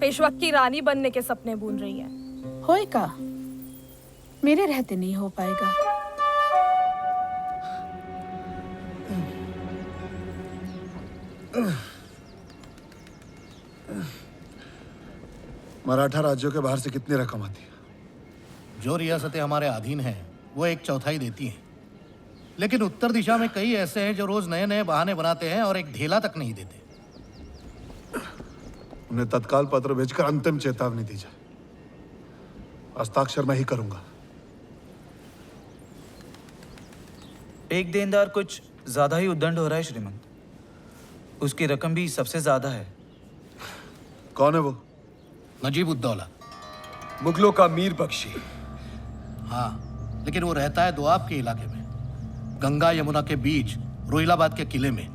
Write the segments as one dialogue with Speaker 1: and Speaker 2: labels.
Speaker 1: पेशवा की रानी बनने के सपने बुन रही है।
Speaker 2: होएगा, मेरे रहते नहीं हो पाएगा।
Speaker 3: मराठा राज्यों के बाहर से कितनी रकम आती है?
Speaker 4: जो रियासतें हमारे अधीन हैं वो 1/4 देती हैं, लेकिन उत्तर दिशा में कई ऐसे हैं जो रोज नए नए बहाने बनाते हैं और एक ढेला तक नहीं देते।
Speaker 3: उन्हें तत्काल पत्र भेजकर अंतिम चेतावनी दी जाए। हस्ताक्षर मैं ही करूंगा।
Speaker 5: एक देनदार कुछ ज्यादा ही उद्दंड हो रहा है श्रीमंत। उसकी रकम भी सबसे ज्यादा है।
Speaker 3: कौन है वो?
Speaker 4: नजीब उद्दौला।
Speaker 6: मुगलों का मीर बख्शी।
Speaker 4: हाँ, लेकिन वो रहता है दोआब के इलाके में, गंगा यमुना के बीच रोहिलाबाद के किले में।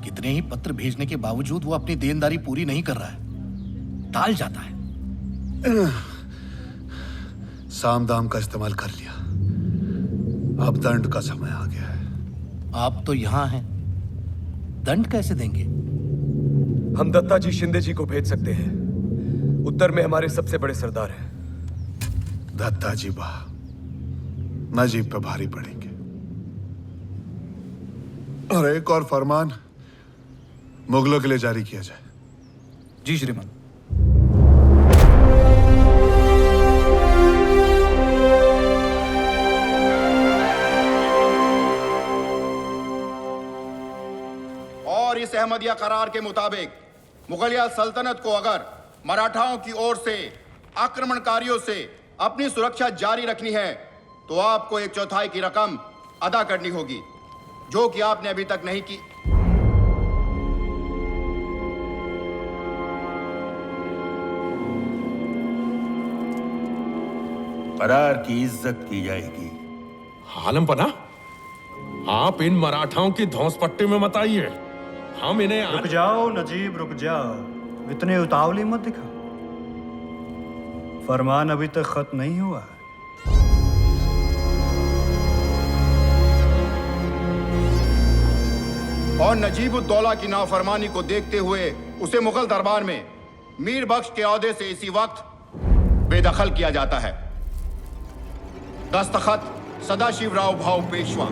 Speaker 4: कितने ही पत्र भेजने के बावजूद वो अपनी देनदारी पूरी नहीं कर रहा है, टाल जाता है।
Speaker 3: साम दाम का इस्तेमाल कर लिया, अब दंड का समय आ गया है।
Speaker 4: आप तो यहाँ हैं, दंड कैसे देंगे?
Speaker 6: हम दत्ता जी शिंदे जी को भेज सकते हैं। उत्तर में हमारे सबसे बड़े सरदार हैं।
Speaker 3: दत्ता जी बा नजीब पे भारी पड़ेंगे। और एक और फरमान मुगलों के लिए जारी किया जाए।
Speaker 5: जी श्रीमंत।
Speaker 7: और इस अहमदिया करार के मुताबिक मुगलिया सल्तनत को अगर मराठाओं की ओर से आक्रमणकारियों से अपनी सुरक्षा जारी रखनी है तो आपको 1/4 की रकम अदा करनी होगी, जो कि आपने अभी तक नहीं की।
Speaker 8: करार की इज्जत की जाएगी।
Speaker 9: आलम पना, आप इन मराठाओं की धौंस पट्टी में मत आइए। हम इन्हें
Speaker 10: रुक जाओ नजीब, रुक जाओ। इतने उतावली मत दिखा। फरमान अभी तक खत्म नहीं हुआ है।
Speaker 7: और नजीब उद्दौला की नाफरमानी को देखते हुए उसे मुगल दरबार में मीर बख्श के ओहदे से इसी वक्त बेदखल किया जाता है। दस्तखत सदाशिवराव भाऊ पेशवा।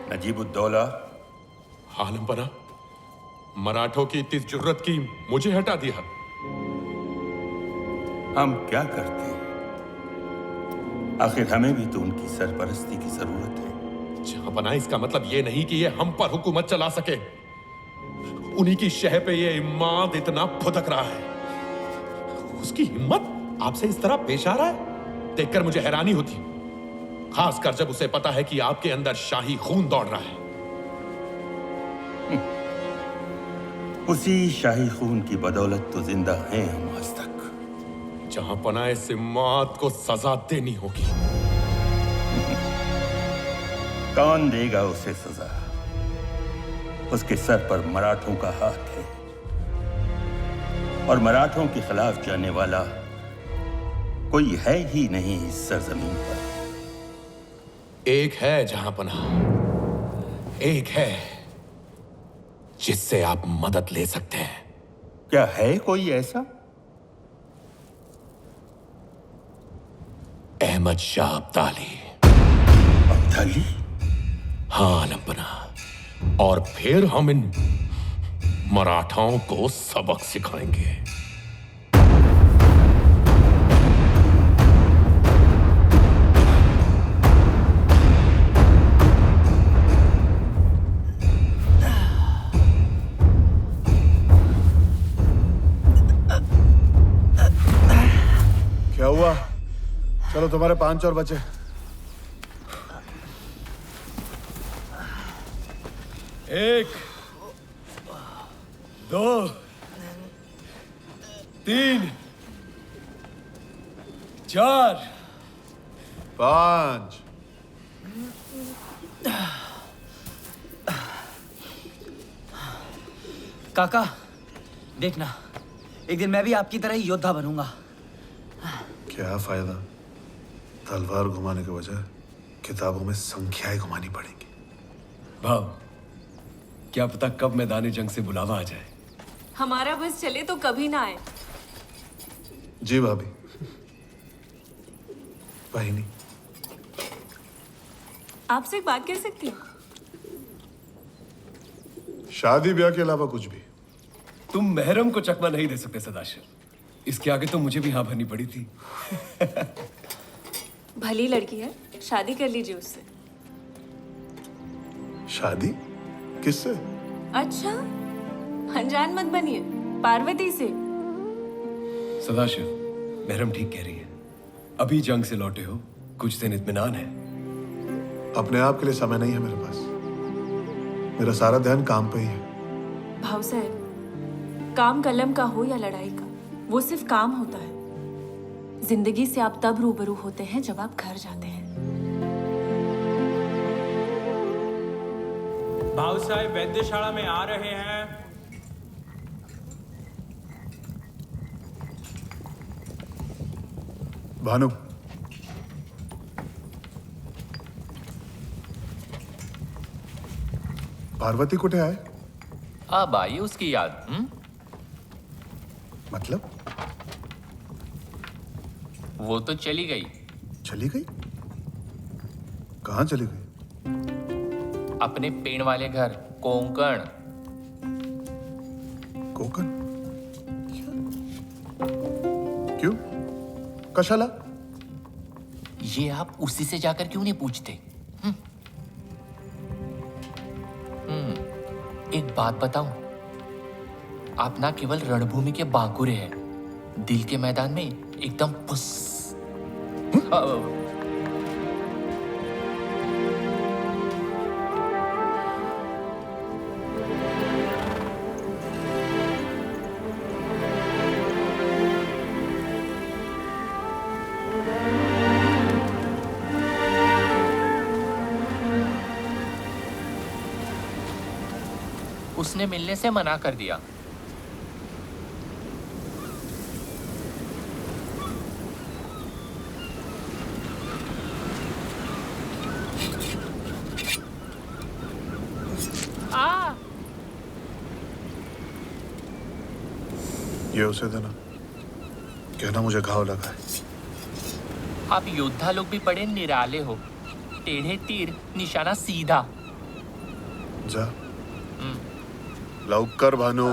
Speaker 8: नजीबुद्दौला।
Speaker 9: आलम पना, मराठों की इतनी जुर्रत की मुझे हटा दिया।
Speaker 8: हम क्या करते? आखिर हमें भी तो उनकी सरपरस्ती की जरूरत है।
Speaker 9: जहां पना, इसका मतलब ये नहीं कि ये हम पर हुकूमत चला सके। उन्हीं की शह पे ये इमाद इतना फुदक रहा है। उसकी हिम्मत आपसे इस तरह पेश आ रहा है, देखकर मुझे हैरानी होती, खासकर जब उसे पता है कि आपके अंदर शाही खून दौड़ रहा है।
Speaker 8: उसी शाही खून की बदौलत तो जिंदा हैं हम आज तक।
Speaker 9: जहां पना, इस इमाद को सजा देनी होगी।
Speaker 8: कौन देगा उसे सजा? उसके सर पर मराठों का हाथ है, और मराठों के खिलाफ जाने वाला कोई है ही नहीं इस सरजमीन पर।
Speaker 9: एक है जहां पना, एक है जिससे आप मदद ले सकते हैं।
Speaker 8: क्या है कोई ऐसा?
Speaker 9: अहमद शाह अब्दाली।
Speaker 8: अब्दाली?
Speaker 9: हाँ आलम पना, और फिर हम इन मराठाओं को सबक सिखाएंगे।
Speaker 3: क्या हुआ? चलो, तुम्हारे 5 और बचे।
Speaker 6: एक, 2, 3, 4
Speaker 3: 5
Speaker 11: काका देखना, एक दिन मैं भी आपकी तरह ही योद्धा बनूंगा।
Speaker 3: क्या फायदा, तलवार घुमाने के बजाय किताबों में संख्याएं घुमानी पड़ेंगी।
Speaker 6: भाव, क्या पता कब मैदानी जंग से बुलावा आ जाए।
Speaker 12: हमारा बस चले तो कभी ना आए।
Speaker 3: जी भाभी। वाहिनी,
Speaker 12: आपसे एक बात कर सकती हूँ?
Speaker 3: शादी ब्याह के अलावा कुछ भी।
Speaker 6: तुम महरम को चकमा नहीं दे सकते सदाशिव, इसके आगे तो मुझे भी हाँ भरनी पड़ी थी।
Speaker 12: भली लड़की है, शादी कर लीजिए उससे।
Speaker 3: शादी किससे?
Speaker 12: अच्छा, अनजान मत बनिए, पार्वती से।
Speaker 6: सदाशिव, महरम ठीक कह रही है। अभी जंग से लौटे हो, कुछ दिन इत्मीनान है।
Speaker 3: अपने आप के लिए समय नहीं है मेरे पास, मेरा सारा ध्यान काम पे ही है।
Speaker 12: भाव साहब, काम कलम का हो या लड़ाई का, वो सिर्फ काम होता है। जिंदगी से आप तब रूबरू होते हैं जब आप घर जाते हैं।
Speaker 13: भाव साहब वैद्यशाला में आ रहे हैं।
Speaker 3: भानु, पार्वती कुठे आहे?
Speaker 14: अब आई उसकी याद।
Speaker 3: मतलब?
Speaker 14: वो तो चली गई।
Speaker 3: चली गई? कहाँ चली गई?
Speaker 14: अपने पेड़ वाले घर कोंकण।
Speaker 3: कोकण? क्यों? कशाला?
Speaker 14: ये आप उसी से जाकर क्यों नहीं पूछते? एक बात बताऊं, आप ना केवल रणभूमि के बांकुरे हैं, दिल के मैदान में एकदम पुस। उसने मिलने से मना कर दिया।
Speaker 3: ये उसे देना, कहना मुझे घाव लगा है।
Speaker 14: आप योद्धा लोग भी बड़े निराले हो, टेढ़े तीर निशाना सीधा।
Speaker 3: जा लवकर भानु।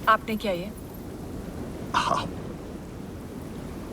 Speaker 1: आपने किया ये?
Speaker 3: आप